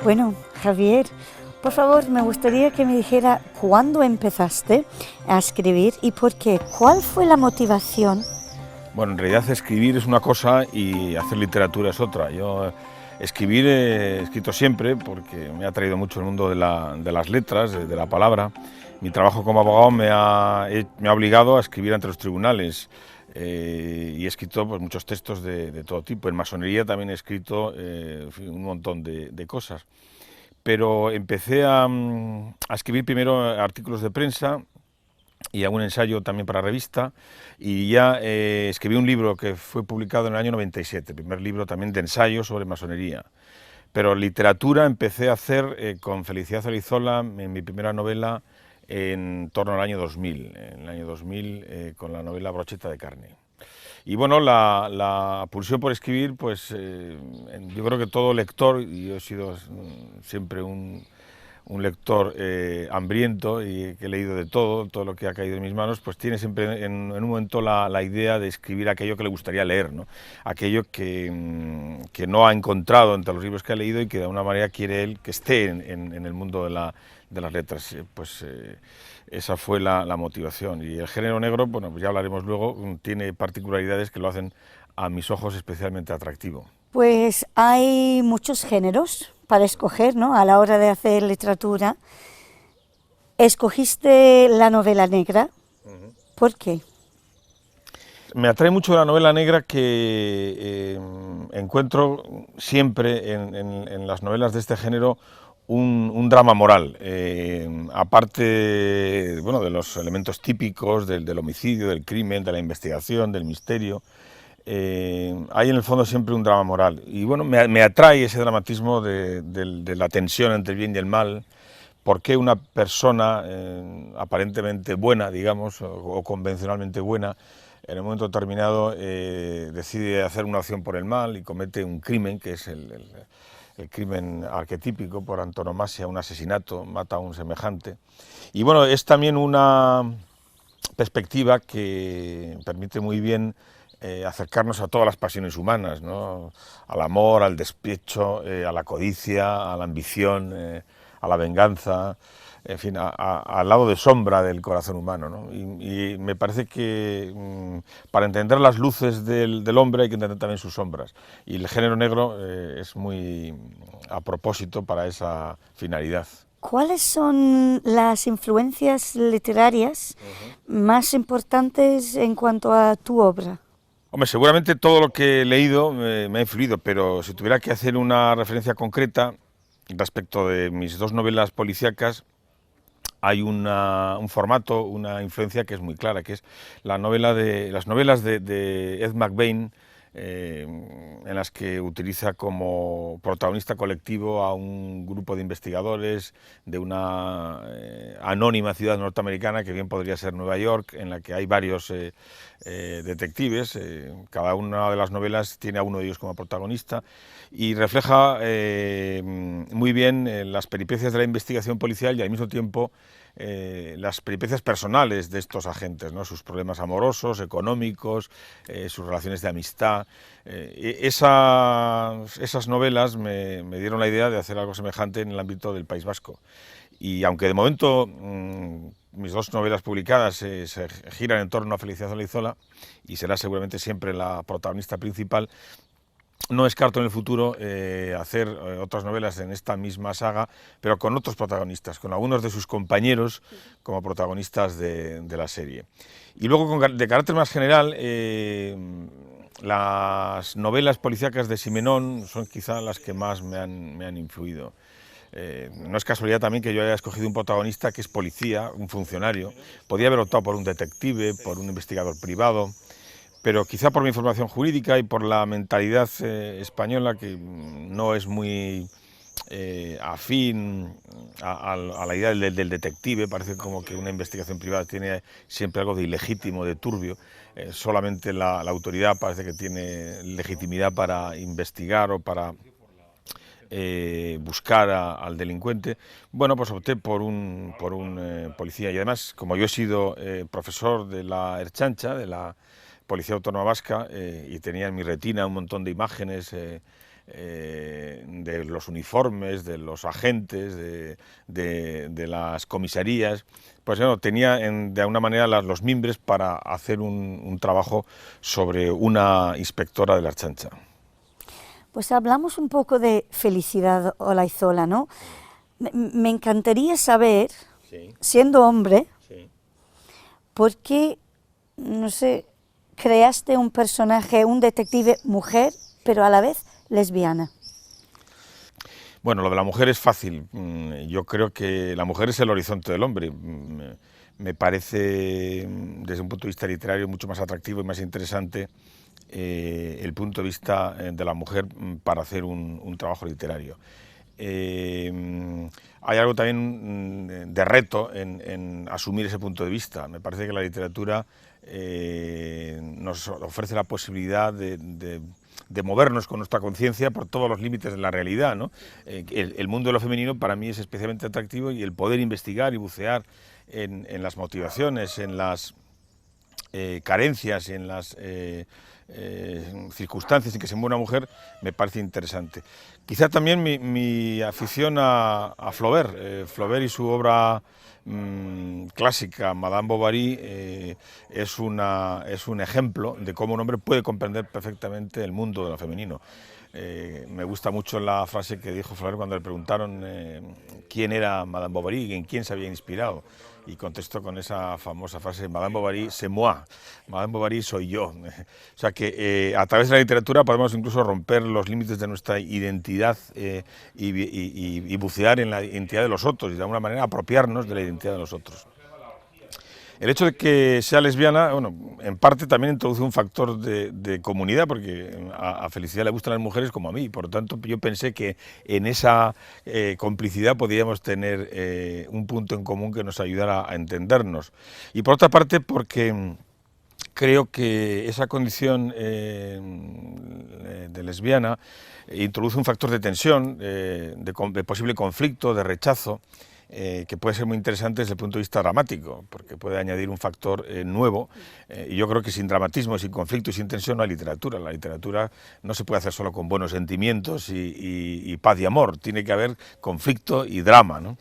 Bueno, Javier, por favor, me gustaría que me dijera cuándo empezaste a escribir y por qué. ¿Cuál fue la motivación? Bueno, en realidad escribir es una cosa y hacer literatura es otra. Yo escribir he escrito siempre porque me ha traído mucho el mundo de las letras, de la palabra. Mi trabajo como abogado me ha obligado a escribir ante los tribunales y he escrito pues, muchos textos de todo tipo. En masonería también he escrito en fin, un montón de cosas. Pero empecé a escribir primero artículos de prensa y algún ensayo también para revista, y ya escribí un libro que fue publicado en el año 97, el primer libro también de ensayos sobre masonería. Pero literatura empecé a hacer con Felicidad Olizola en mi primera novela en torno al año 2000, en el año 2000 con la novela Brocheta de carne. Y bueno, la pulsión por escribir, pues yo creo que todo lector, y yo he sido siempre un lector hambriento y que he leído de todo lo que ha caído en mis manos, pues tiene siempre en un momento la idea de escribir aquello que le gustaría leer, ¿no? Aquello que no ha encontrado entre los libros que ha leído y que de alguna manera quiere él que esté en el mundo de las letras. Esa fue la motivación. Y el género negro, bueno, pues ya hablaremos luego, tiene particularidades que lo hacen a mis ojos especialmente atractivo. Pues hay muchos géneros para escoger, ¿no? A la hora de hacer literatura. ¿Escogiste la novela negra? ¿Por qué? Me atrae mucho la novela negra que encuentro siempre en las novelas de este género un drama moral, aparte bueno, de los elementos típicos del homicidio, del crimen, de la investigación, del misterio. Hay en el fondo siempre un drama moral y bueno, me atrae ese dramatismo de la tensión entre el bien y el mal. ¿Por qué una persona aparentemente buena, digamos, o convencionalmente buena, en un momento determinado decide hacer una acción por el mal y comete un crimen, que es el crimen arquetípico por antonomasia, un asesinato, mata a un semejante? Y bueno, es también una perspectiva que permite muy bien acercarnos a todas las pasiones humanas, ¿no? Al amor, al despecho, a la codicia, a la ambición, a la venganza, en fin, al lado de sombra del corazón humano, ¿no? Y me parece que para entender las luces del hombre hay que entender también sus sombras. Y el género negro es muy a propósito para esa finalidad. ¿Cuáles son las influencias literarias más importantes en cuanto a tu obra? Hombre, seguramente todo lo que he leído me ha influido, pero si tuviera que hacer una referencia concreta respecto de mis dos novelas policíacas, hay un formato, una influencia que es muy clara, que es las novelas de Ed McBain, en las que utiliza como protagonista colectivo a un grupo de investigadores de una anónima ciudad norteamericana que bien podría ser Nueva York, en la que hay varios detectives, cada una de las novelas tiene a uno de ellos como protagonista y refleja muy bien las peripecias de la investigación policial y al mismo tiempo las peripecias personales de estos agentes, ¿no? Sus problemas amorosos, económicos, sus relaciones de amistad. Esas novelas me dieron la idea de hacer algo semejante en el ámbito del País Vasco. Y aunque de momento mis dos novelas publicadas se giran en torno a Felicidad Olizola y será seguramente siempre la protagonista principal, no descarto en el futuro hacer otras novelas en esta misma saga, pero con otros protagonistas, con algunos de sus compañeros como protagonistas de la serie. Y luego, de carácter más general, las novelas policíacas de Simenón son quizá las que más me han influido. No es casualidad también que yo haya escogido un protagonista que es policía, un funcionario. Podía haber optado por un detective, por un investigador privado, pero quizá por mi formación jurídica y por la mentalidad española, que no es muy afín a la idea del detective. Parece como que una investigación privada tiene siempre algo de ilegítimo, de turbio. Solamente la autoridad parece que tiene legitimidad para investigar o para buscar al delincuente. Bueno, pues opté por un policía, y además, como yo he sido profesor de la Ertzaintza, de la Policía Autónoma Vasca, y tenía en mi retina un montón de imágenes de los uniformes, de los agentes, de las comisarías, pues bueno, tenía de alguna manera los mimbres para hacer un trabajo sobre una inspectora de la Ertzaintza. Pues hablamos un poco de Felicidad Olaizola, ¿no? Me encantaría saber, Sí, siendo hombre, sí. ¿por qué, no sé, creaste un personaje, un detective mujer, pero a la vez lesbiana? Bueno, lo de la mujer es fácil. Yo creo que la mujer es el horizonte del hombre. Me parece, desde un punto de vista literario, mucho más atractivo y más interesante el punto de vista de la mujer para hacer un trabajo literario. Hay algo también de reto en asumir ese punto de vista. Me parece que la literatura nos ofrece la posibilidad de movernos con nuestra conciencia por todos los límites de la realidad, ¿no? El mundo de lo femenino para mí es especialmente atractivo, y el poder investigar y bucear en las motivaciones, en las carencias y en las circunstancias en que se mueve una mujer me parece interesante. Quizá también mi afición a Flaubert, Flaubert y su obra clásica, Madame Bovary, es un ejemplo de cómo un hombre puede comprender perfectamente el mundo de lo femenino. Me gusta mucho la frase que dijo Flaubert cuando le preguntaron quién era Madame Bovary, en quién se había inspirado, y contestó con esa famosa frase: Madame Bovary, c'est moi, Madame Bovary soy yo. O sea que a través de la literatura podemos incluso romper los límites de nuestra identidad y bucear en la identidad de los otros, y de alguna manera apropiarnos de la identidad de los otros. El hecho de que sea lesbiana, bueno, en parte también introduce un factor de comunidad, porque a Felicidad le gustan las mujeres como a mí. Por lo tanto, yo pensé que en esa complicidad podíamos tener un punto en común que nos ayudara a entendernos. Y por otra parte, porque creo que esa condición de lesbiana introduce un factor de tensión, de posible conflicto, de rechazo, que puede ser muy interesante desde el punto de vista dramático, porque puede añadir un factor nuevo. Y yo creo que sin dramatismo, sin conflicto y sin tensión no hay literatura. La literatura no se puede hacer solo con buenos sentimientos y paz y amor. Tiene que haber conflicto y drama, ¿no?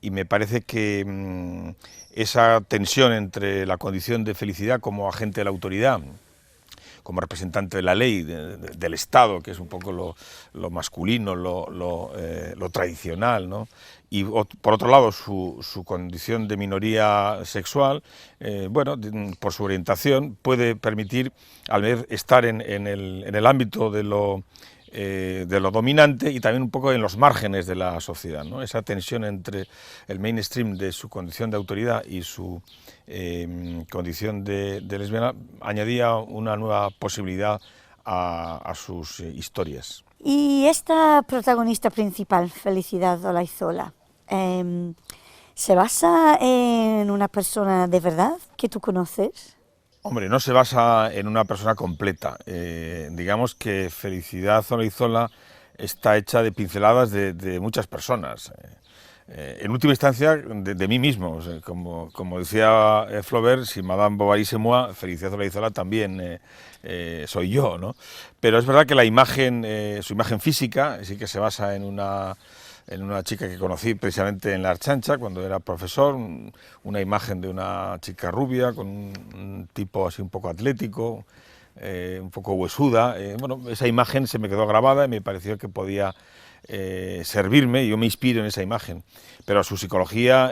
Y me parece que esa tensión entre la condición de Felicidad como agente de la autoridad, como representante de la ley, del Estado, que es un poco lo masculino, lo tradicional, ¿no? Y por otro lado su condición de minoría sexual, bueno, por su orientación, puede permitir al ver estar en el ámbito de lo dominante y también un poco en los márgenes de la sociedad, ¿no? Esa tensión entre el mainstream de su condición de autoridad y su condición de lesbiana añadía una nueva posibilidad a sus historias. Y esta protagonista principal, Felicidad Olaizola, ¿se basa en una persona de verdad que tú conoces? Hombre, no se basa en una persona completa. Digamos que Felicidad Olaizola está hecha de pinceladas de muchas personas. En última instancia, de mí mismo. O sea, como decía Flaubert, si Madame Bovary c'est moi, Felicidad Olaizola también soy yo, ¿no? Pero es verdad que la imagen, su imagen física, sí que se basa en una chica que conocí precisamente en la Ertzaintza cuando era profesor, una imagen de una chica rubia con un tipo así un poco atlético, un poco huesuda. Bueno, esa imagen se me quedó grabada y me pareció que podía servirme, y yo me inspiro en esa imagen. Pero su psicología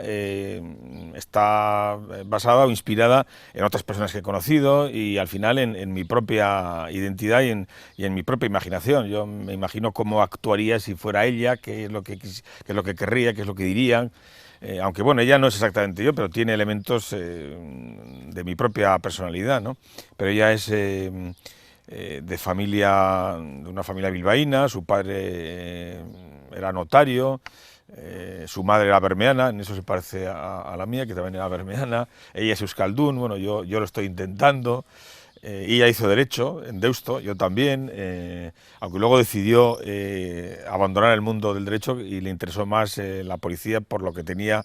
está basada o inspirada en otras personas que he conocido, y al final en mi propia identidad y en mi propia imaginación. Yo me imagino cómo actuaría si fuera ella, qué es lo que querría, qué es lo que dirían. Aunque bueno, ella no es exactamente yo, pero tiene elementos de mi propia personalidad, ¿no? Pero ella es de una familia bilbaína. Su padre era notario, su madre era bermeana, en eso se parece a la mía, que también era bermeana, ella es euskaldún, bueno, yo lo estoy intentando. Ella hizo Derecho en Deusto, yo también, aunque luego decidió abandonar el mundo del derecho y le interesó más la policía por lo que tenía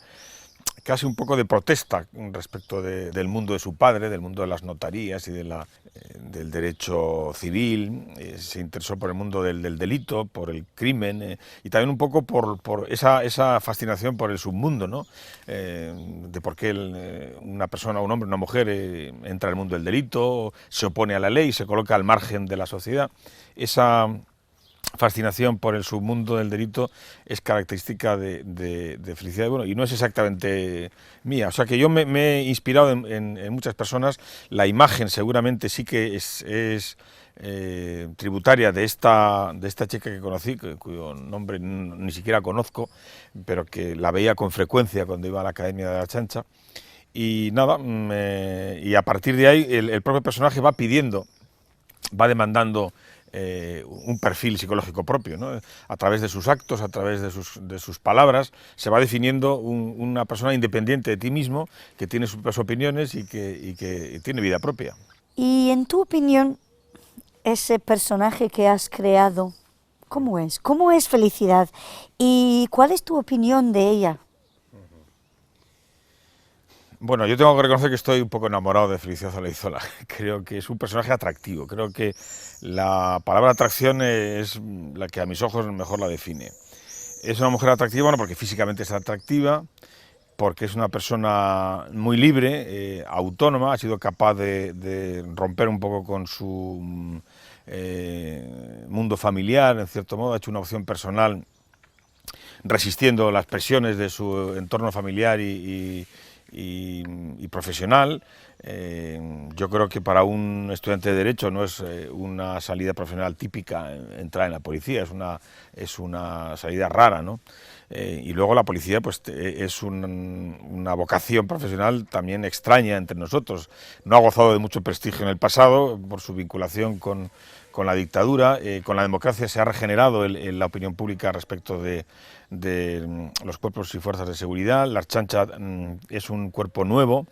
casi un poco de protesta respecto del mundo de su padre, del mundo de las notarías y del derecho civil. Se interesó por el mundo del delito, por el crimen y también un poco por esa fascinación por el submundo, ¿no? De por qué una persona, un hombre, una mujer entra al mundo del delito, se opone a la ley, se coloca al margen de la sociedad. Esa fascinación por el submundo del delito es característica de Felicidad, y bueno, y no es exactamente mía, o sea que yo me he inspirado en muchas personas. La imagen seguramente sí que es tributaria de esta chica que conocí, cuyo nombre ni siquiera conozco, pero que la veía con frecuencia cuando iba a la Academia de la Chancha, y nada, y a partir de ahí el propio personaje va pidiendo, va demandando un perfil psicológico propio, ¿no? A través de sus actos, a través de sus palabras, se va definiendo una persona independiente de ti mismo, que tiene sus propias opiniones y que tiene vida propia. Y en tu opinión, ese personaje que has creado, ¿cómo es? ¿Cómo es Felicidad? ¿Y cuál es tu opinión de ella? Bueno, yo tengo que reconocer que estoy un poco enamorado de Felicidad Olaizola. Creo que es un personaje atractivo. Creo que la palabra atracción es la que a mis ojos mejor la define. Es una mujer atractiva, bueno, porque físicamente es atractiva, porque es una persona muy libre, autónoma, ha sido capaz de romper un poco con su mundo familiar, en cierto modo, ha hecho una opción personal resistiendo las presiones de su entorno familiar y profesional. Yo creo que para un estudiante de Derecho no es una salida profesional típica entrar en la policía, es una salida rara, ¿no? Y luego la policía pues es una vocación profesional también extraña entre nosotros. No ha gozado de mucho prestigio en el pasado por su vinculación con la dictadura. Con la democracia se ha regenerado la opinión pública respecto de los cuerpos y fuerzas de seguridad. La Ertzaintza es un cuerpo nuevo,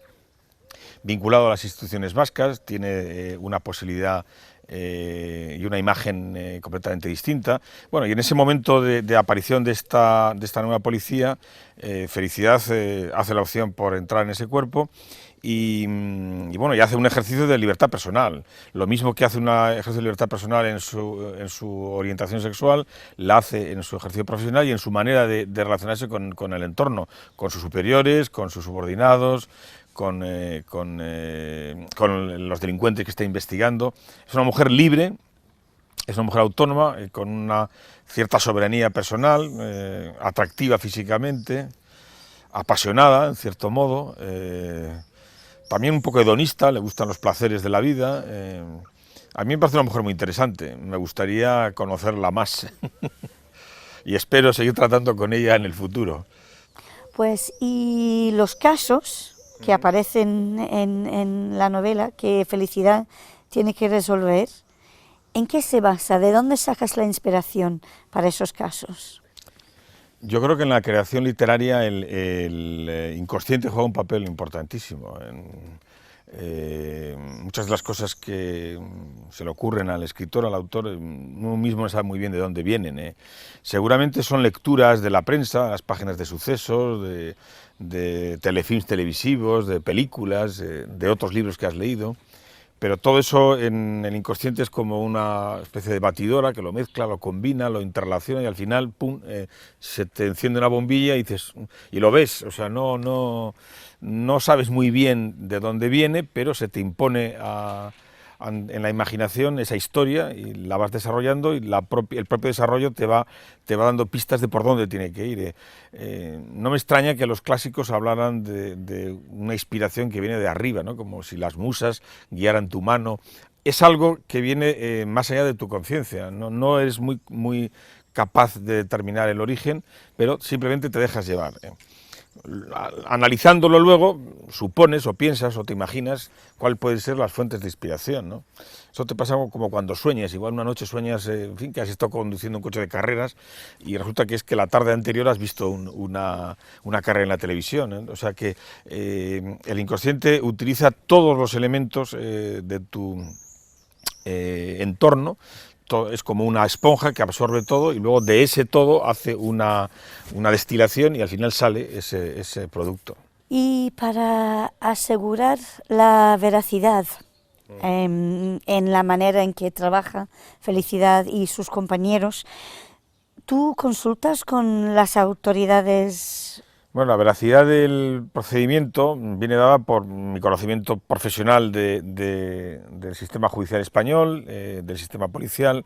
vinculado a las instituciones vascas, tiene una posibilidad y una imagen completamente distinta. Bueno, y en ese momento de aparición de esta nueva policía, Felicidad hace la opción por entrar en ese cuerpo y bueno, y hace un ejercicio de libertad personal. Lo mismo que hace un ejercicio de libertad personal en su orientación sexual, la hace en su ejercicio profesional y en su manera de relacionarse con el entorno, con sus superiores, con sus subordinados, con los delincuentes que está investigando. Es una mujer libre, es una mujer autónoma, con una cierta soberanía personal, atractiva físicamente, apasionada, en cierto modo, también un poco hedonista, le gustan los placeres de la vida. A mí me parece una mujer muy interesante, me gustaría conocerla más y espero seguir tratando con ella en el futuro. Pues, y los casos que aparecen en la novela, que Felicidad tiene que resolver, ¿en qué se basa? ¿De dónde sacas la inspiración para esos casos? Yo creo que en la creación literaria el inconsciente juega un papel importantísimo. Muchas de las cosas que se le ocurren al escritor, al autor, uno mismo no sabe muy bien de dónde vienen. Seguramente son lecturas de la prensa, las páginas de sucesos, de telefilms televisivos, de películas, de otros libros que has leído. Pero todo eso en el inconsciente es como una especie de batidora que lo mezcla, lo combina, lo interrelaciona y al final, pum, se te enciende una bombilla y dices, y lo ves, o sea, no sabes muy bien de dónde viene, pero se te impone en la imaginación esa historia y la vas desarrollando y el propio desarrollo te va dando pistas de por dónde tiene que ir. No me extraña que los clásicos hablaran de una inspiración que viene de arriba, ¿no? Como si las musas guiaran tu mano. Es algo que viene más allá de tu conciencia, no eres muy capaz de determinar el origen, pero simplemente te dejas llevar. Analizándolo luego, supones o piensas o te imaginas cuál pueden ser las fuentes de inspiración, ¿no? Eso te pasa como cuando sueñas, igual una noche sueñas, en fin, que has estado conduciendo un coche de carreras y resulta que es que la tarde anterior has visto una carrera en la televisión, ¿eh? O sea que el inconsciente utiliza todos los elementos de tu entorno. Es como una esponja que absorbe todo y luego de ese todo hace una destilación y al final sale ese producto. Y para asegurar la veracidad en la manera en que trabaja Felicidad y sus compañeros, ¿tú consultas con las autoridades? Bueno, la veracidad del procedimiento viene dada por mi conocimiento profesional del sistema judicial español, del sistema policial.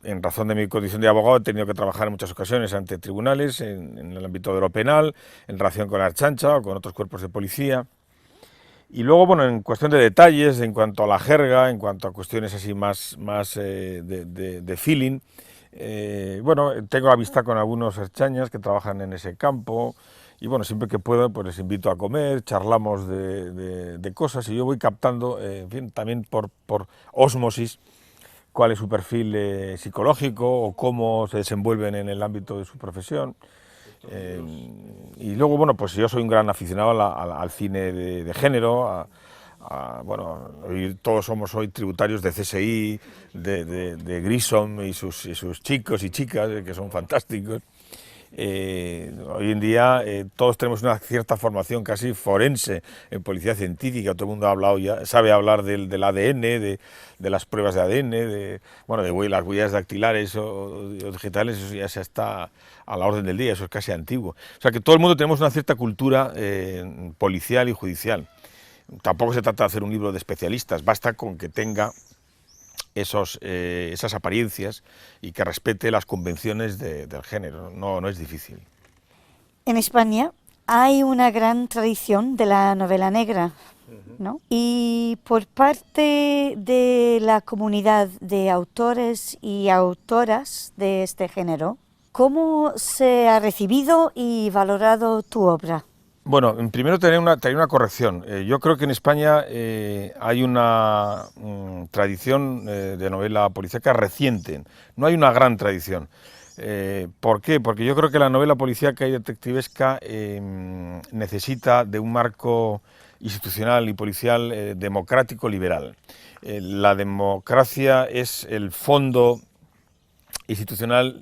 En razón de mi condición de abogado he tenido que trabajar en muchas ocasiones ante tribunales, en el ámbito de lo penal, en relación con la Ertzaintza o con otros cuerpos de policía. Y luego, bueno, en cuestión de detalles, en cuanto a la jerga, en cuanto a cuestiones así más de feeling, bueno, tengo amistad con algunos ertzainas que trabajan en ese campo y bueno, siempre que puedo pues les invito a comer, charlamos de cosas y yo voy captando, en fin, también por ósmosis, cuál es su perfil psicológico o cómo se desenvuelven en el ámbito de su profesión. Y luego, bueno, pues yo soy un gran aficionado al cine de género, bueno, todos somos hoy tributarios de CSI, de Grissom y sus chicos y chicas, que son fantásticos. Hoy en día todos tenemos una cierta formación casi forense en policía científica, todo el mundo ha hablado ya, sabe hablar del ADN, de las pruebas de ADN, bueno, de las huellas dactilares o digitales, eso ya se está a la orden del día, eso es casi antiguo. O sea que todo el mundo tenemos una cierta cultura policial y judicial. Tampoco se trata de hacer un libro de especialistas, basta con que tenga esas apariencias y que respete las convenciones del género, no es difícil. En España hay una gran tradición de la novela negra, ¿no? Y por parte de la comunidad de autores y autoras de este género, ¿cómo se ha recibido y valorado tu obra? Bueno, primero tener una corrección. Yo creo que en España hay una tradición de novela policíaca reciente, no hay una gran tradición. ¿Por qué? Porque yo creo que la novela policíaca y detectivesca necesita de un marco institucional y policial democrático liberal. La democracia es el fondo institucional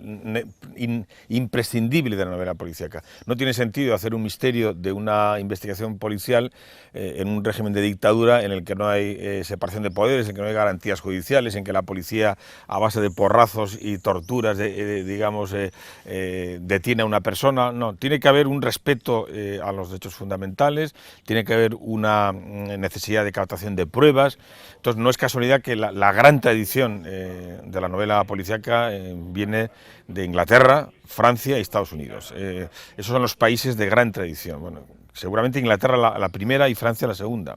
imprescindible de la novela policíaca. No tiene sentido hacer un misterio de una investigación policial en un régimen de dictadura en el que no hay separación de poderes, en el que no hay garantías judiciales, en que la policía a base de porrazos y torturas, detiene a una persona. No, tiene que haber un respeto a los derechos fundamentales, tiene que haber una necesidad de captación de pruebas. Entonces no es casualidad que la gran tradición de la novela policíaca viene de Inglaterra, Francia y Estados Unidos. Esos son los países de gran tradición. Bueno, seguramente Inglaterra la primera y Francia la segunda.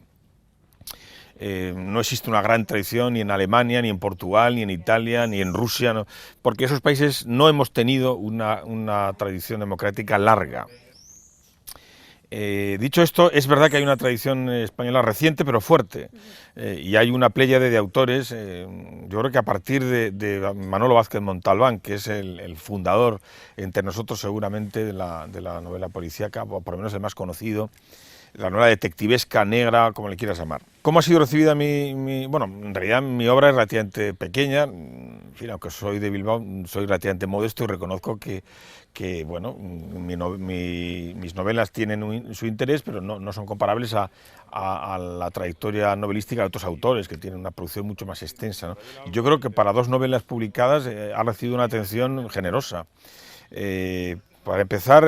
No existe una gran tradición ni en Alemania, ni en Portugal, ni en Italia, ni en Rusia, no, porque esos países no hemos tenido una tradición democrática larga. Dicho esto, es verdad que hay una tradición española reciente pero fuerte y hay una pléyade de autores, yo creo que a partir de Manolo Vázquez Montalbán, que es el fundador entre nosotros seguramente de la novela policíaca, o por lo menos el más conocido, la novela detectivesca, negra, como le quieras llamar. ¿Cómo ha sido recibida bueno, en realidad mi obra es relativamente pequeña, en fin, aunque soy de Bilbao, soy relativamente modesto y reconozco que bueno, mis novelas tienen su interés, pero no son comparables a la trayectoria novelística de otros autores que tienen una producción mucho más extensa, ¿no? Yo creo que para dos novelas publicadas ha recibido una atención generosa. Para empezar,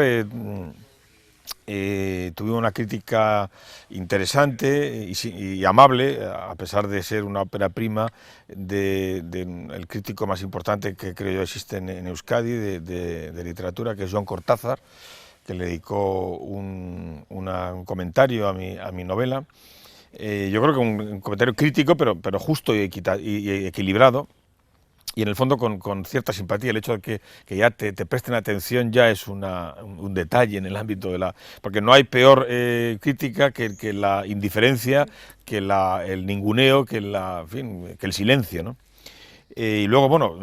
tuvimos una crítica interesante y amable, a pesar de ser una ópera prima del crítico más importante que creo yo existe en Euskadi de literatura, que es Jon Cortázar, que le dedicó un comentario a mi novela. Yo creo que un comentario crítico, pero justo y equilibrado. y en el fondo con cierta simpatía. El hecho de que ya te presten atención ya es un detalle en el ámbito de la... Porque no hay peor crítica que la indiferencia, que el ninguneo, en fin, que el silencio, ¿no? Y luego, bueno,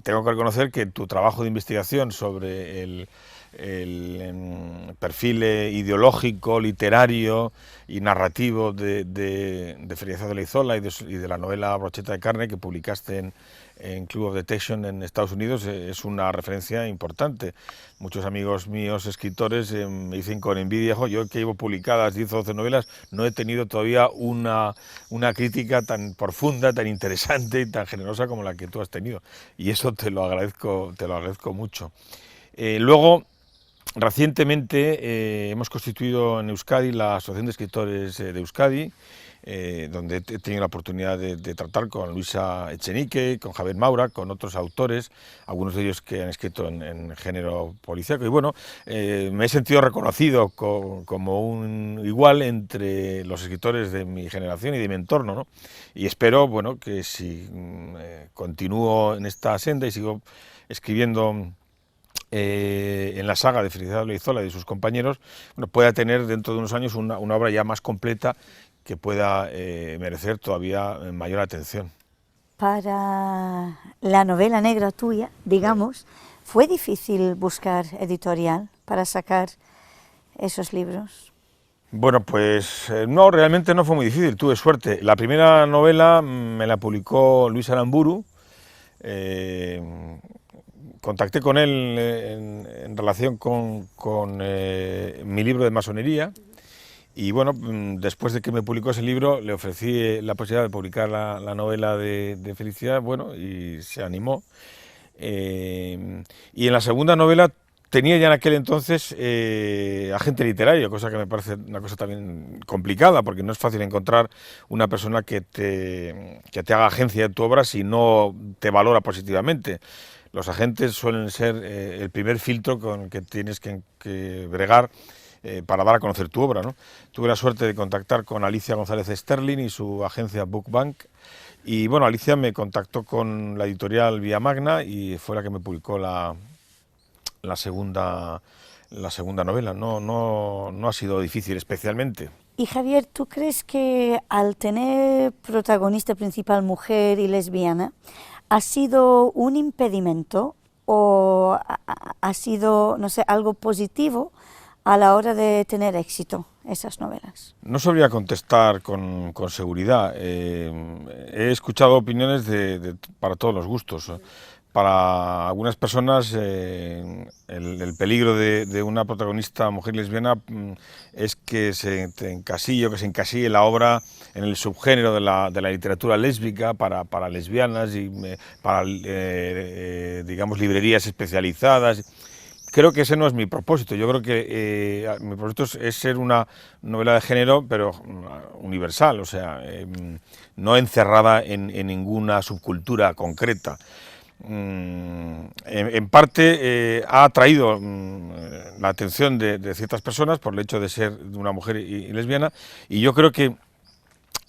tengo que reconocer que tu trabajo de investigación sobre el perfil ideológico, literario y narrativo de Felicidad de Leizola y de la novela Brocheta de carne que publicaste en Club of Detection en Estados Unidos es una referencia importante. Muchos amigos míos, escritores, me dicen con envidia: yo que llevo publicadas 10 o 12 novelas, no he tenido todavía una crítica tan profunda, tan interesante y tan generosa como la que tú has tenido. Y eso te lo agradezco mucho. Luego, recientemente hemos constituido en Euskadi la Asociación de Escritores de Euskadi, donde he tenido la oportunidad de tratar con Luisa Echenique, con Javier Maura, con otros autores, algunos de ellos que han escrito en género policíaco. Y bueno, me he sentido reconocido como un igual entre los escritores de mi generación y de mi entorno, ¿no? Y espero, bueno, que si continúo en esta senda y sigo escribiendo en la saga de Felicidad de Leizola y de sus compañeros, bueno, pueda tener dentro de unos años una obra ya más completa que pueda merecer todavía mayor atención. Para la novela negra tuya, digamos, ¿fue difícil buscar editorial para sacar esos libros? Bueno, pues no, realmente no fue muy difícil, tuve suerte. La primera novela me la publicó Luis Aramburu. Contacté con él en relación con mi libro de masonería. Y bueno, después de que me publicó ese libro, le ofrecí la posibilidad de publicar la novela de Felicidad, bueno, y se animó. Y en la segunda novela tenía ya en aquel entonces agente literario, cosa que me parece una cosa también complicada, porque no es fácil encontrar una persona que te haga agencia de tu obra si no te valora positivamente. Los agentes suelen ser el primer filtro con el que tienes que bregar para dar a conocer tu obra, ¿no? Tuve la suerte de contactar con Alicia González Sterling y su agencia Bookbank, y bueno, Alicia me contactó con la editorial Vía Magna y fue la que me publicó la segunda novela. No ha sido difícil especialmente. Y Javier, ¿tú crees que al tener protagonista principal mujer y lesbiana ha sido un impedimento o ha sido, no sé, algo positivo a la hora de tener éxito esas novelas? No sabría contestar con seguridad. He escuchado opiniones para todos los gustos. Para algunas personas el peligro de una protagonista mujer lesbiana es que se encasille la obra en el subgénero de la literatura lésbica para lesbianas y para digamos, librerías especializadas. Creo que ese no es mi propósito. Yo creo que mi propósito es ser una novela de género, pero universal, o sea, no encerrada en ninguna subcultura concreta. En parte ha atraído la atención de ciertas personas por el hecho de ser una mujer y lesbiana, y yo creo que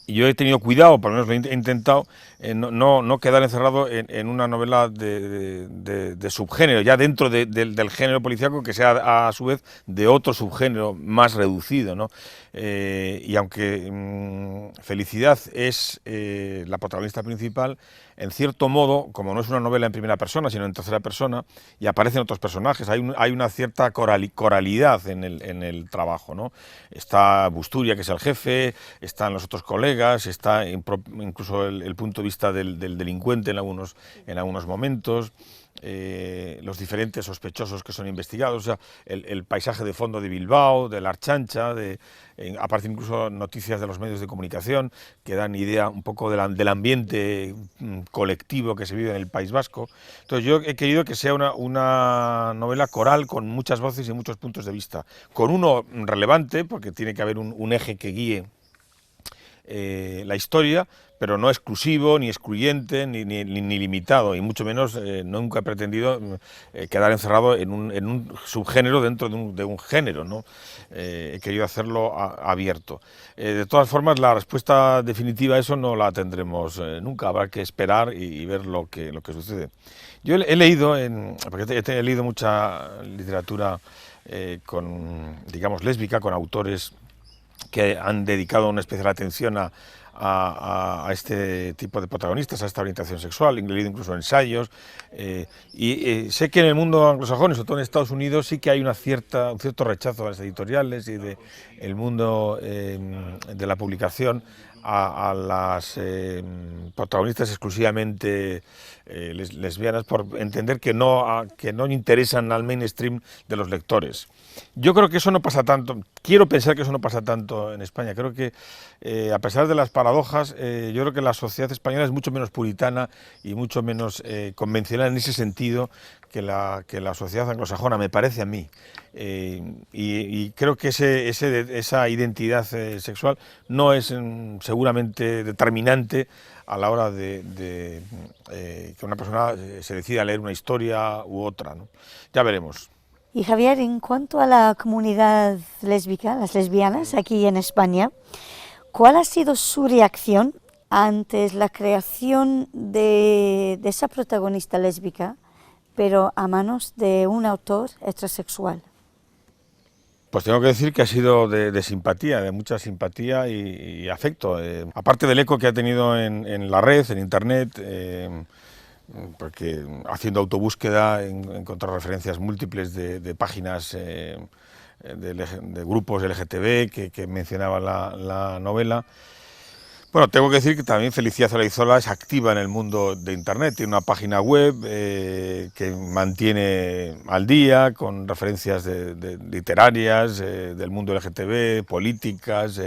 yo he tenido cuidado, por lo menos lo he intentado, no quedar encerrado en una novela de subgénero, ya dentro del género policíaco, que sea a su vez de otro subgénero más reducido, ¿no? Y aunque Felicidad es la protagonista principal, en cierto modo, como no es una novela en primera persona, sino en tercera persona, y aparecen otros personajes, hay una cierta coralidad en el trabajo, ¿no? Está Busturia, que es el jefe, están los otros colegas, está incluso el punto de vista del delincuente en algunos momentos, los diferentes sospechosos que son investigados, o sea, el paisaje de fondo de Bilbao, de la Archancha, aparecen incluso noticias de los medios de comunicación que dan idea un poco del ambiente colectivo que se vive en el País Vasco. Entonces yo he querido que sea una novela coral con muchas voces y muchos puntos de vista, con uno relevante, porque tiene que haber un eje que guíe la historia, pero no exclusivo, ni excluyente, ni limitado, y mucho menos nunca he pretendido quedar encerrado en un subgénero dentro de un género, ¿no? He querido hacerlo abierto. De todas formas, la respuesta definitiva a eso no la tendremos nunca, habrá que esperar y ver lo que sucede. Yo he leído, porque he leído mucha literatura digamos, lésbica, con autores que han dedicado una especial atención a este tipo de protagonistas, a esta orientación sexual, he leído incluso ensayos, sé que en el mundo anglosajón, sobre todo en Estados Unidos, sí que hay un cierto rechazo a las editoriales y del mundo de la publicación a las protagonistas exclusivamente lesbianas, por entender que no interesan al mainstream de los lectores. Yo creo que eso no pasa tanto, quiero pensar que eso no pasa tanto en España. Creo que a pesar de las paradojas, yo creo que la sociedad española es mucho menos puritana y mucho menos convencional en ese sentido que la sociedad anglosajona, me parece a mí. Y creo que esa identidad sexual no es seguramente determinante a la hora de que una persona se decida a leer una historia u otra, ¿no? Ya veremos. Y Javier, en cuanto a la comunidad lésbica, las lesbianas aquí en España, ¿cuál ha sido su reacción ante la creación de esa protagonista lésbica, pero a manos de un autor heterosexual? Pues tengo que decir que ha sido de simpatía, de mucha simpatía y afecto. Aparte del eco que ha tenido en la red, en internet, porque haciendo autobúsqueda encontré referencias múltiples de páginas de grupos LGTB que mencionaban la novela. Bueno, tengo que decir que también Felicidad Olaizola es activa en el mundo de internet, tiene una página web que mantiene al día con referencias literarias, del mundo LGTB, políticas,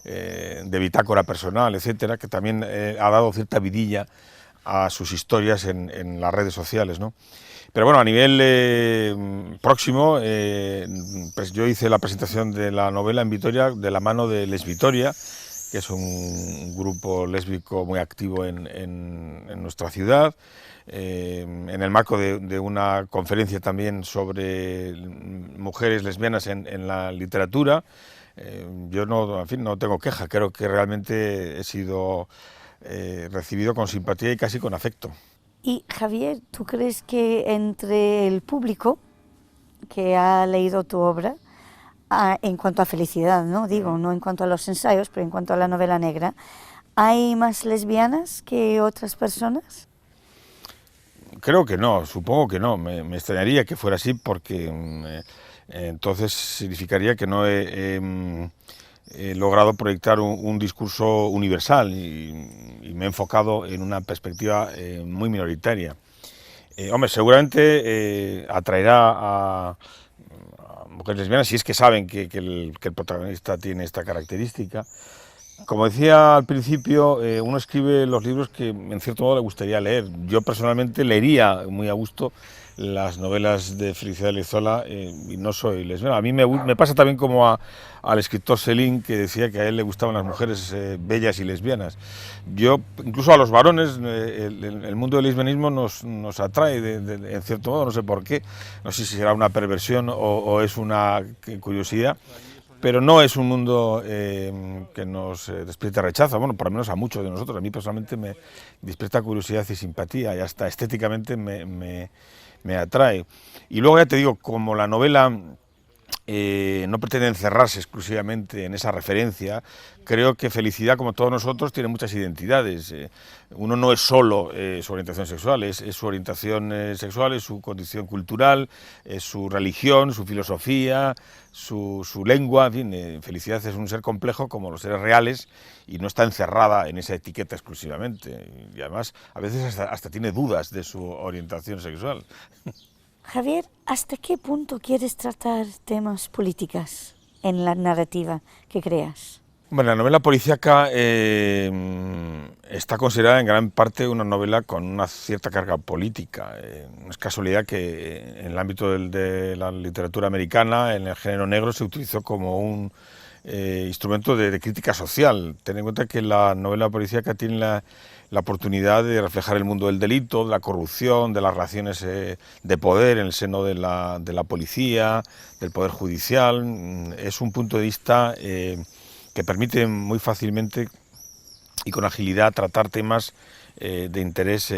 de bitácora personal, etcétera, que también ha dado cierta vidilla a sus historias en las redes sociales, ¿no? Pero bueno, a nivel próximo, pues yo hice la presentación de la novela en Vitoria de la mano de Lesvitoria, que es un grupo lésbico muy activo en nuestra ciudad, en el marco de una conferencia también sobre mujeres lesbianas en la literatura. Yo en fin, no tengo queja, creo que realmente he sido recibido con simpatía y casi con afecto. Y Javier, ¿tú crees que entre el público que ha leído tu obra, en cuanto a Felicidad, ¿no? Digo, no en cuanto a los ensayos, pero en cuanto a la novela negra, ¿hay más lesbianas que otras personas? Creo que no, supongo que no, me extrañaría que fuera así porque entonces significaría que no he logrado proyectar un discurso universal y me he enfocado en una perspectiva muy minoritaria. Hombre, seguramente atraerá a mujeres lesbianas si es que saben que el protagonista tiene esta característica. Como decía al principio, uno escribe los libros que en cierto modo le gustaría leer. Yo personalmente leería muy a gusto las novelas de Felicidad Olaizola y no soy lesbiana. A mí me pasa también como al escritor Céline, que decía que a él le gustaban las mujeres bellas y lesbianas. Yo, incluso a los varones, el mundo del lesbianismo nos atrae en cierto modo, no sé por qué, no sé si será una perversión o es una curiosidad, pero no es un mundo que nos despierte rechazo, bueno, por lo menos a muchos de nosotros. A mí personalmente me despierta curiosidad y simpatía y hasta estéticamente me atrae. Y luego ya te digo, como la novela no pretende encerrarse exclusivamente en esa referencia, creo que Felicidad, como todos nosotros, tiene muchas identidades. Uno no es solo su orientación sexual, es su orientación sexual, es su condición cultural, es su religión, su filosofía, su lengua, en fin, Felicidad es un ser complejo como los seres reales y no está encerrada en esa etiqueta exclusivamente. Y además, a veces hasta tiene dudas de su orientación sexual. Javier, ¿hasta qué punto quieres tratar temas políticos en la narrativa que creas? Bueno, la novela policíaca está considerada en gran parte una novela con una cierta carga política. No es casualidad que en el ámbito de la literatura americana, en el género negro, se utilizó como un instrumento de crítica social. Ten en cuenta que la novela policíaca tiene la oportunidad de reflejar el mundo del delito, de la corrupción, de las relaciones de poder en el seno de la policía, del poder judicial. Es un punto de vista que permite muy fácilmente y con agilidad tratar temas de interés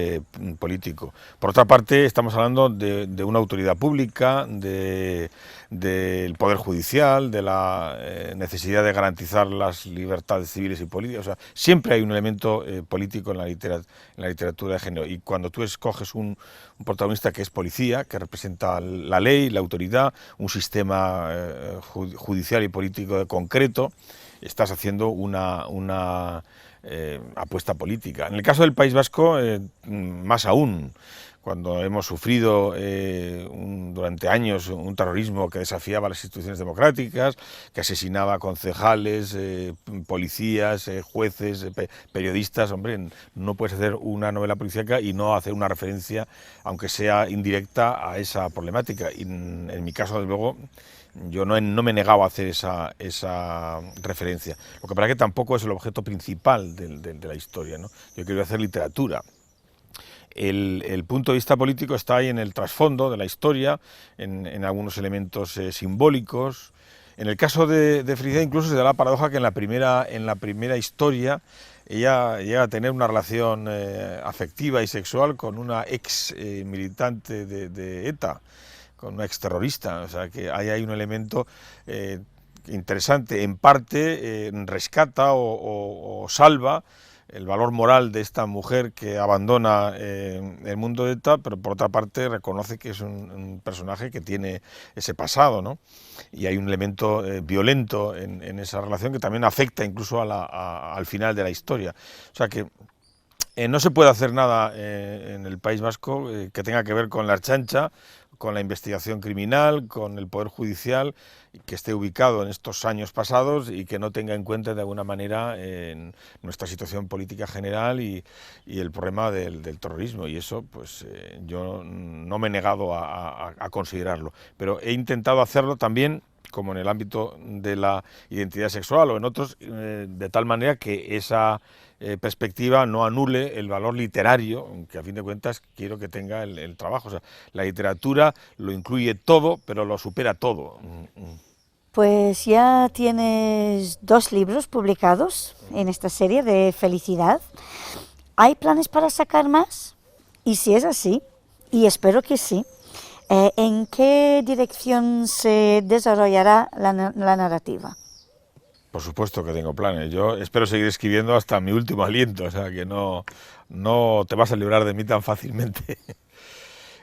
político. Por otra parte, estamos hablando de una autoridad pública, del Poder Judicial, de la necesidad de garantizar las libertades civiles y políticas. O sea, siempre hay un elemento político en la literatura de género. Y cuando tú escoges un protagonista que es policía, que representa la ley, la autoridad, un sistema judicial y político concreto, estás haciendo una apuesta política. En el caso del País Vasco, más aún, cuando hemos sufrido durante años un terrorismo que desafiaba las instituciones democráticas, que asesinaba a concejales, policías, jueces, periodistas. Hombre, no puedes hacer una novela policíaca y no hacer una referencia, aunque sea indirecta, a esa problemática. Y en mi caso, desde luego, yo no me negaba a hacer esa referencia. Lo que pasa es que tampoco es el objeto principal de la historia, ¿no? Yo quiero hacer literatura. El punto de vista político está ahí en el trasfondo de la historia, en algunos elementos simbólicos. En el caso de Felicidad incluso se da la paradoja que en la primera historia ella llega a tener una relación afectiva y sexual con una ex militante de ETA, con una exterrorista. O sea que ahí hay un elemento interesante. En parte rescata o salva el valor moral de esta mujer que abandona el mundo de ETA, pero por otra parte reconoce que es un personaje que tiene ese pasado, ¿no? Y hay un elemento violento en esa relación que también afecta incluso al final de la historia. O sea que no se puede hacer nada en el País Vasco que tenga que ver con la Ertzaintza, con la investigación criminal, con el Poder Judicial, que esté ubicado en estos años pasados y que no tenga en cuenta de alguna manera en nuestra situación política general y el problema del terrorismo. Y eso, pues yo no me he negado a considerarlo, pero he intentado hacerlo también, como en el ámbito de la identidad sexual o en otros, de tal manera que esa perspectiva no anule el valor literario, que a fin de cuentas quiero que tenga el trabajo. O sea, la literatura lo incluye todo, pero lo supera todo. Pues ya tienes 2 libros publicados en esta serie de Felicidad. ¿Hay planes para sacar más? Y si es así, y espero que sí, ¿en qué dirección se desarrollará la narrativa? Por supuesto que tengo planes. Yo espero seguir escribiendo hasta mi último aliento, o sea que no te vas a librar de mí tan fácilmente.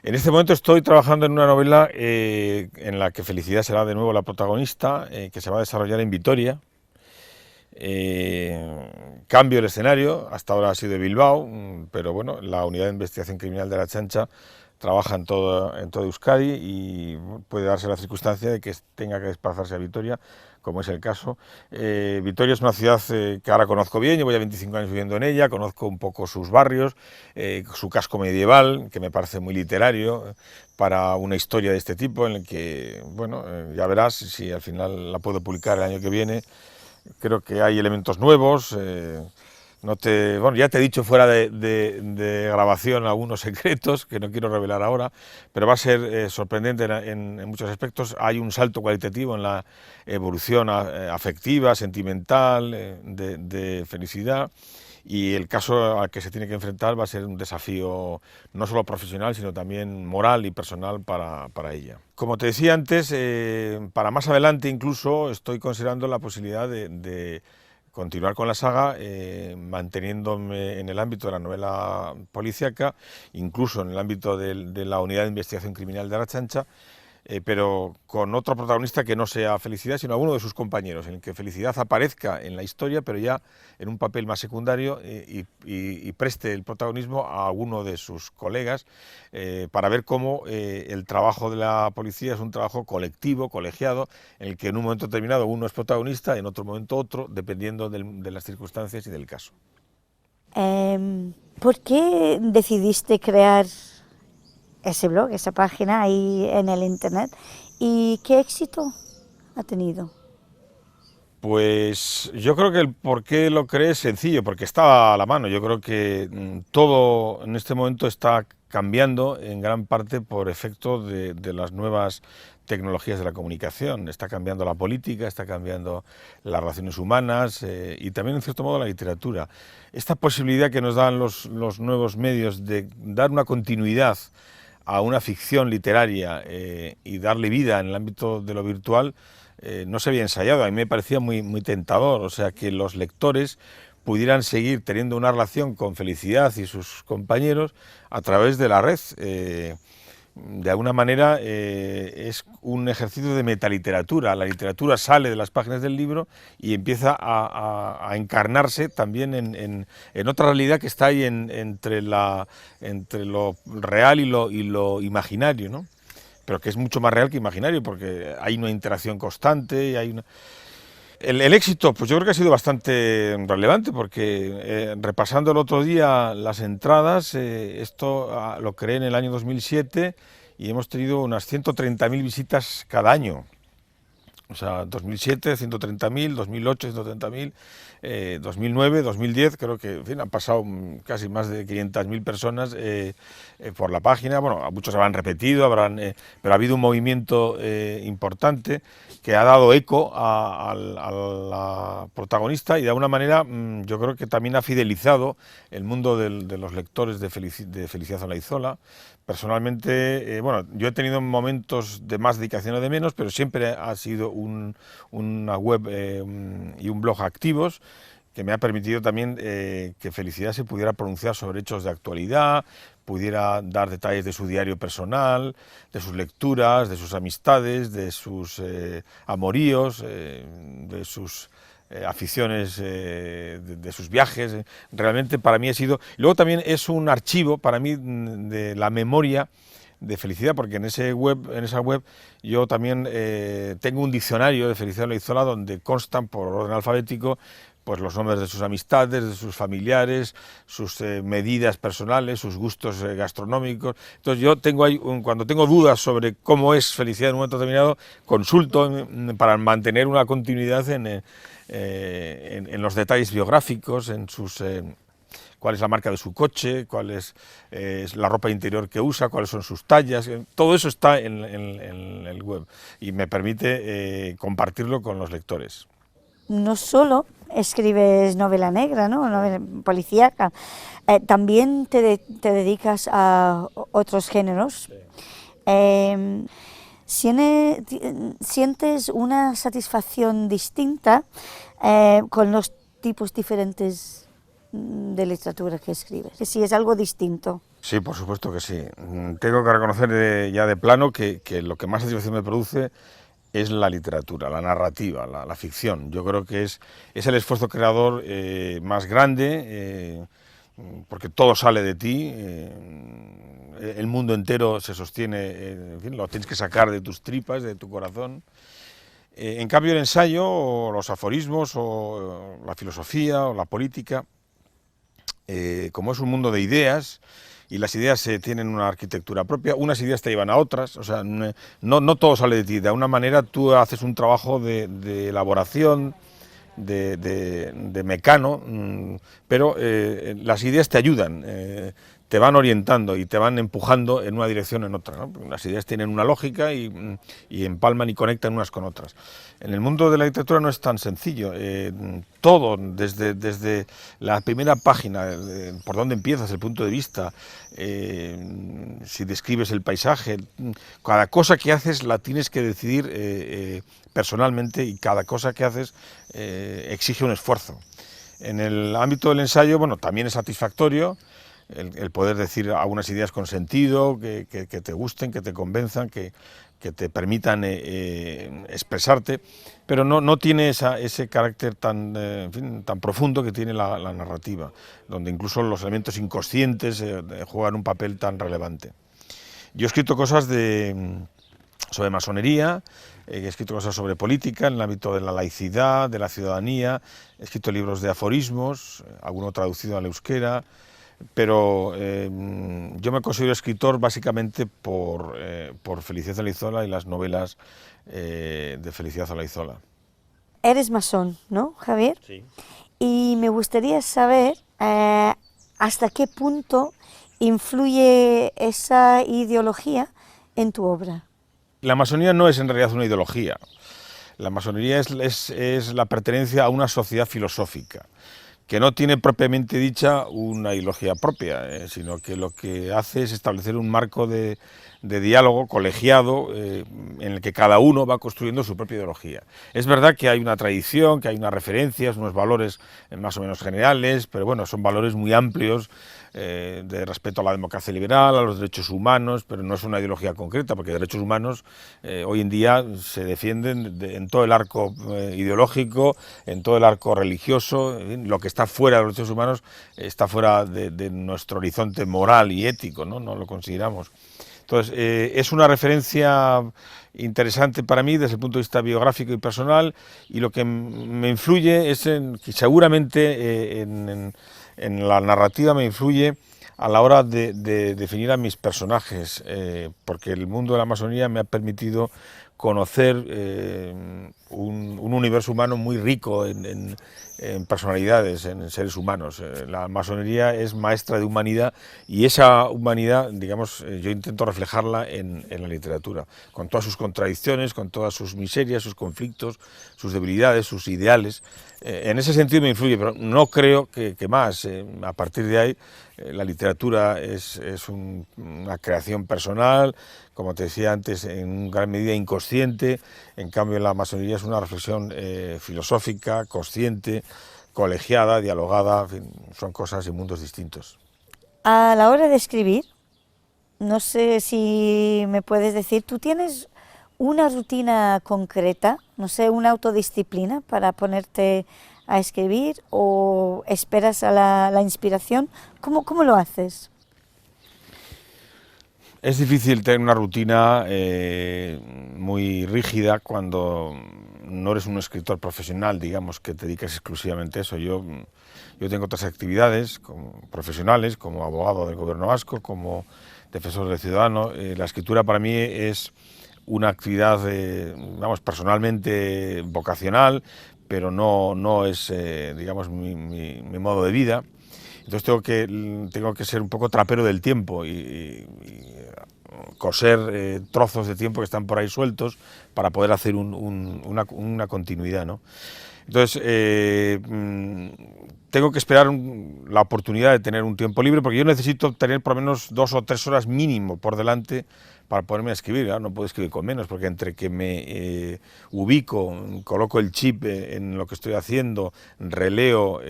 En este momento estoy trabajando en una novela en la que Felicidad será de nuevo la protagonista, que se va a desarrollar en Vitoria. Cambio el escenario, hasta ahora ha sido de Bilbao, pero bueno, la Unidad de Investigación Criminal de la Ertzaintza trabaja en todo Euskadi y puede darse la circunstancia de que tenga que desplazarse a Vitoria, como es el caso. Vitoria es una ciudad que ahora conozco bien, llevo ya 25 años viviendo en ella, conozco un poco sus barrios, su casco medieval, que me parece muy literario para una historia de este tipo, en el que, bueno, ya verás si al final la puedo publicar el año que viene. Creo que hay elementos nuevos. Bueno, ya te he dicho fuera de grabación algunos secretos que no quiero revelar ahora, pero va a ser sorprendente en muchos aspectos. Hay un salto cualitativo en la evolución afectiva, sentimental, de Felicidad, y el caso al que se tiene que enfrentar va a ser un desafío no solo profesional, sino también moral y personal para ella. Como te decía antes, para más adelante incluso estoy considerando la posibilidad de continuar con la saga, manteniéndome en el ámbito de la novela policíaca, incluso en el ámbito de la Unidad de Investigación Criminal de la Ertzaintza, pero con otro protagonista que no sea Felicidad, sino alguno de sus compañeros, en el que Felicidad aparezca en la historia, pero ya en un papel más secundario, y preste el protagonismo a alguno de sus colegas, para ver cómo el trabajo de la policía es un trabajo colectivo, colegiado, en el que en un momento determinado uno es protagonista, en otro momento otro, dependiendo de las circunstancias y del caso. ¿Por qué decidiste crear ese blog, esa página ahí en el internet, y qué éxito ha tenido? Pues yo creo que el por qué lo creé es sencillo, porque está a la mano. Yo creo que todo en este momento está cambiando en gran parte por efecto de las nuevas tecnologías de la comunicación. Está cambiando la política, está cambiando las relaciones humanas y también en cierto modo la literatura. Esta posibilidad que nos dan los nuevos medios de dar una continuidad a una ficción literaria y darle vida en el ámbito de lo virtual, no se había ensayado. A mí me parecía muy tentador, o sea, que los lectores pudieran seguir teniendo una relación con Felicidad y sus compañeros a través de la red. De alguna manera es un ejercicio de metaliteratura. La literatura sale de las páginas del libro y empieza a encarnarse también en otra realidad que está ahí entre lo real y lo imaginario, ¿no? Pero que es mucho más real que imaginario, porque hay una interacción constante y hay una... El éxito, pues yo creo que ha sido bastante relevante, porque repasando el otro día las entradas, esto lo creé en el año 2007 y hemos tenido unas 130.000 visitas cada año. O sea, 2007, 130.000, 2008, 130.000, 2009, 2010, creo que en fin, han pasado casi más de 500.000 personas por la página. Bueno, muchos habrán repetido, pero ha habido un movimiento importante que ha dado eco a la protagonista y de alguna manera yo creo que también ha fidelizado el mundo de los lectores de Felicidad Olaizola. Personalmente, bueno, yo he tenido momentos de más dedicación o de menos, pero siempre ha sido una web y un blog activos, que me ha permitido también que Felicidad se pudiera pronunciar sobre hechos de actualidad, pudiera dar detalles de su diario personal, de sus lecturas, de sus amistades, de sus amoríos, de sus aficiones, de sus viajes. Realmente para mí ha sido... Luego también es un archivo para mí de la memoria de Felicidad, porque en esa web yo también tengo un diccionario de Felicidad Olaizola donde constan por orden alfabético pues los nombres de sus amistades, de sus familiares, sus medidas personales, sus gustos gastronómicos. Entonces yo tengo ahí, cuando tengo dudas sobre cómo es Felicidad en un momento determinado, consulto para mantener una continuidad en los detalles biográficos, en sus... cuál es la marca de su coche, cuál es la ropa interior que usa, cuáles son sus tallas, todo eso está en el web y me permite compartirlo con los lectores. No solo escribes novela negra, ¿no? Novela policíaca, también te dedicas a otros géneros. ¿Sientes una satisfacción distinta con los tipos diferentes de literatura que escribes? Que si es algo distinto. Sí, por supuesto que sí. Tengo que reconocer ya de plano que lo que más satisfacción me produce es la literatura, la narrativa, la ficción. Yo creo que es el esfuerzo creador más grande, porque todo sale de ti, el mundo entero se sostiene, en fin, lo tienes que sacar de tus tripas, de tu corazón. En cambio el ensayo, o los aforismos, o la filosofía, o la política, como es un mundo de ideas, y las ideas tienen una arquitectura propia, unas ideas te llevan a otras, o sea, no todo sale de ti, de alguna manera tú haces un trabajo de elaboración, de mecano, pero las ideas te ayudan, te van orientando y te van empujando en una dirección o en otra, ¿no? Las ideas tienen una lógica y empalman y conectan unas con otras. En el mundo de la literatura no es tan sencillo. Todo, desde la primera página, por dónde empiezas, el punto de vista, si describes el paisaje, cada cosa que haces la tienes que decidir personalmente, y cada cosa que haces exige un esfuerzo. En el ámbito del ensayo, bueno, también es satisfactorio el poder decir algunas ideas con sentido, que te gusten, que te convenzan, que te permitan expresarte, pero no tiene ese carácter en fin, tan profundo que tiene la narrativa, donde incluso los elementos inconscientes juegan un papel tan relevante. Yo he escrito cosas sobre masonería, he escrito cosas sobre política en el ámbito de la laicidad, de la ciudadanía, he escrito libros de aforismos, alguno traducido al euskera, pero yo me considero escritor básicamente por Felicidad Olaizola y las novelas de Felicidad Olaizola. eres masón, ¿no, Javier? Sí. Y me gustaría saber hasta qué punto influye esa ideología en tu obra. La masonía no es en realidad una ideología. La masonería es la pertenencia a una sociedad filosófica, que no tiene propiamente dicha una ideología propia, sino que lo que hace es establecer un marco de diálogo colegiado en el que cada uno va construyendo su propia ideología. Es verdad que hay una tradición, que hay unas referencias, unos valores más o menos generales, pero bueno, son valores muy amplios de respeto a la democracia liberal, a los derechos humanos, pero no es una ideología concreta, porque derechos humanos hoy en día se defienden en todo el arco ideológico, en todo el arco religioso. Lo que está fuera de los derechos humanos está fuera de nuestro horizonte moral y ético, no lo consideramos. Entonces, es una referencia interesante para mí desde el punto de vista biográfico y personal, y lo que me influye es que seguramente en la narrativa me influye a la hora de definir a mis personajes, porque el mundo de la masonería me ha permitido conocer un universo humano muy rico en personalidades, en seres humanos. La masonería es maestra de humanidad, y esa humanidad, digamos, yo intento reflejarla en la literatura, con todas sus contradicciones, con todas sus miserias, sus conflictos, sus debilidades, sus ideales. En ese sentido me influye, pero no creo que más. A partir de ahí, la literatura es una creación personal, como te decía antes, en gran medida inconsciente. En cambio, la masonería es una reflexión filosófica, consciente, colegiada, dialogada, en fin, son cosas y mundos distintos. A la hora de escribir, no sé si me puedes decir, ¿tú tienes una rutina concreta, no sé, una autodisciplina para ponerte a escribir, o esperas a la inspiración? ¿Cómo lo haces? Es difícil tener una rutina muy rígida cuando no eres un escritor profesional, digamos, que te dedicas exclusivamente a eso. Yo tengo otras actividades profesionales, como abogado del Gobierno vasco, como defensor del ciudadano. La escritura para mí es una actividad, vamos, personalmente vocacional, pero no es, digamos, mi modo de vida. Entonces tengo que ser un poco trapero del tiempo y coser trozos de tiempo que están por ahí sueltos para poder hacer una continuidad, ¿no? Entonces, tengo que esperar la oportunidad de tener un tiempo libre, porque yo necesito tener por lo menos 2 o 3 horas mínimo por delante para ponerme a escribir. No puedo escribir con menos, porque entre que me ubico, coloco el chip en lo que estoy haciendo, releo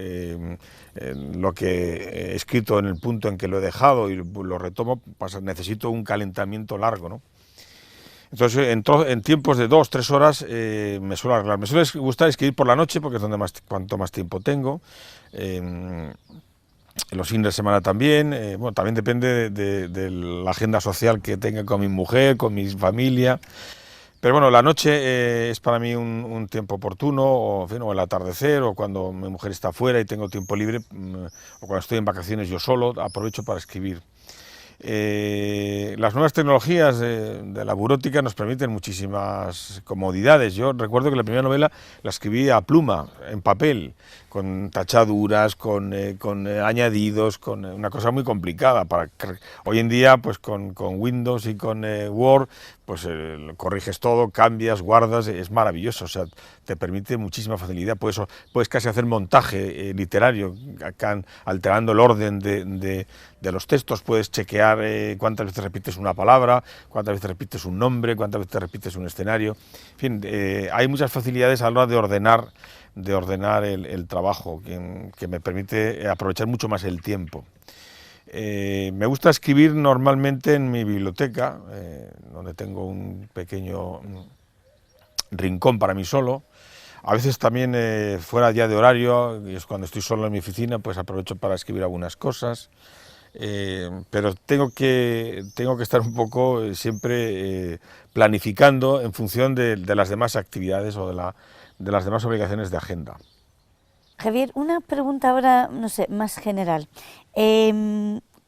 lo que he escrito en el punto en que lo he dejado y lo retomo, necesito un calentamiento largo, ¿no? Entonces, en tiempos de 2 o 3 horas me suelo arreglar. Me suele gustar escribir por la noche, porque es donde cuanto más tiempo tengo. Los fines de semana también. Bueno, también depende de la agenda social que tenga con mi mujer, con mi familia. Pero bueno, la noche es para mí un tiempo oportuno, o, en fin, o el atardecer, o cuando mi mujer está fuera y tengo tiempo libre, o cuando estoy en vacaciones yo solo, aprovecho para escribir. Las nuevas tecnologías de la burótica nos permiten muchísimas comodidades. Yo recuerdo que la primera novela la escribí a pluma, en papel, con tachaduras, con añadidos, con una cosa muy complicada. Hoy en día, pues con Windows y con Word, pues corriges todo, cambias, guardas, es maravilloso. O sea, te permite muchísima facilidad. Puedes casi hacer montaje literario, alterando el orden de los textos. Puedes chequear cuántas veces repites una palabra, cuántas veces repites un nombre, cuántas veces repites un escenario. En fin, hay muchas facilidades a la hora de ordenar el trabajo, que me permite aprovechar mucho más el tiempo. Me gusta escribir normalmente en mi biblioteca, donde tengo un pequeño rincón para mí solo. A veces también fuera ya de horario, y es cuando estoy solo en mi oficina, pues aprovecho para escribir algunas cosas. Pero tengo que estar un poco siempre planificando en función de las demás actividades o de las demás obligaciones de agenda. Javier, una pregunta ahora, no sé, más general.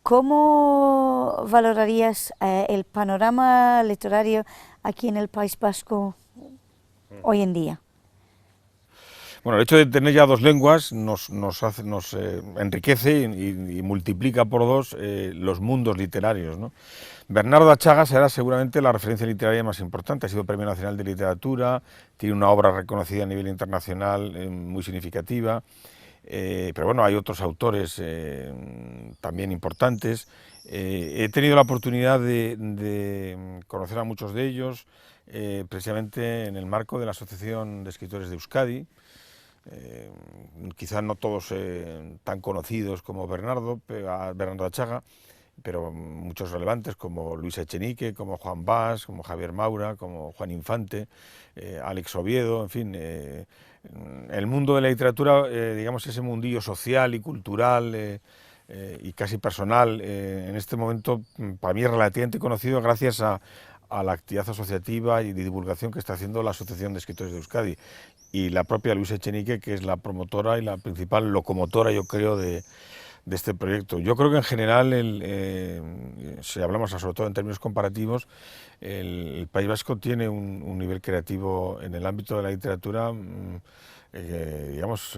¿Cómo valorarías el panorama literario aquí en el País Vasco hoy en día? Bueno, el hecho de tener ya dos lenguas nos enriquece y multiplica por dos los mundos literarios, ¿no? Bernardo Achaga será seguramente la referencia literaria más importante. Ha sido Premio Nacional de Literatura, tiene una obra reconocida a nivel internacional muy significativa, pero bueno, hay otros autores también importantes. He tenido la oportunidad de conocer a muchos de ellos, precisamente en el marco de la Asociación de Escritores de Euskadi. Quizás no todos tan conocidos como Bernardo Achaga, pero muchos relevantes como Luis Echenique, como Juan Bas, como Javier Maura, como Juan Infante, Alex Oviedo, en fin. El mundo de la literatura, digamos, ese mundillo social y cultural y casi personal, en este momento para mí es relativamente conocido gracias a la actividad asociativa y de divulgación que está haciendo la Asociación de Escritores de Euskadi y la propia Luis Echenique, que es la promotora y la principal locomotora, yo creo, de este proyecto. Yo creo que en general, si hablamos sobre todo en términos comparativos, el País Vasco tiene un nivel creativo en el ámbito de la literatura, digamos,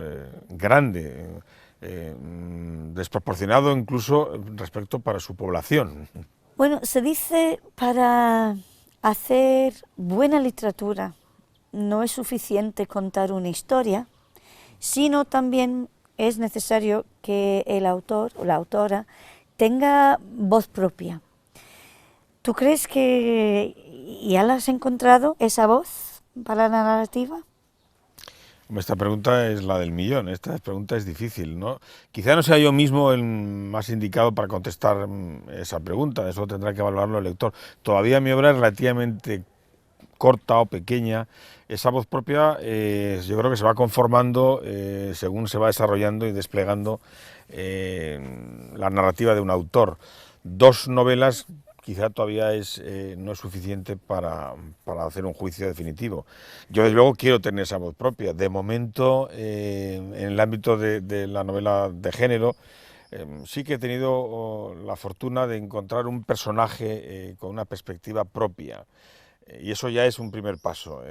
grande, desproporcionado incluso respecto para su población. Bueno, se dice para hacer buena literatura no es suficiente contar una historia, sino también es necesario que el autor o la autora tenga voz propia. ¿Tú crees que ya la has encontrado, esa voz para la narrativa? Esta pregunta es la del millón, esta pregunta es difícil, ¿no? Quizá no sea yo mismo el más indicado para contestar esa pregunta, eso tendrá que evaluarlo el lector. Todavía mi obra es relativamente corta o pequeña, esa voz propia yo creo que se va conformando según se va desarrollando y desplegando la narrativa de un autor. Dos novelas quizá todavía no es suficiente para hacer un juicio definitivo. Yo desde luego quiero tener esa voz propia. De momento, en el ámbito de la novela de género, sí que he tenido la fortuna de encontrar un personaje con una perspectiva propia. Y eso ya es un primer paso.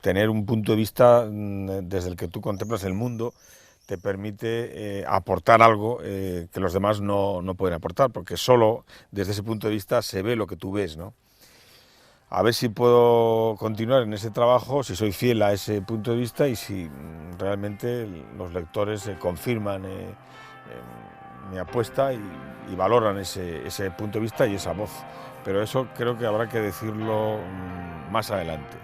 Tener un punto de vista desde el que tú contemplas el mundo te permite aportar algo que los demás no pueden aportar, porque solo desde ese punto de vista se ve lo que tú ves, ¿no? A ver si puedo continuar en ese trabajo, si soy fiel a ese punto de vista y si realmente los lectores confirman mi apuesta y valoran ese punto de vista y esa voz. Pero eso creo que habrá que decirlo más adelante.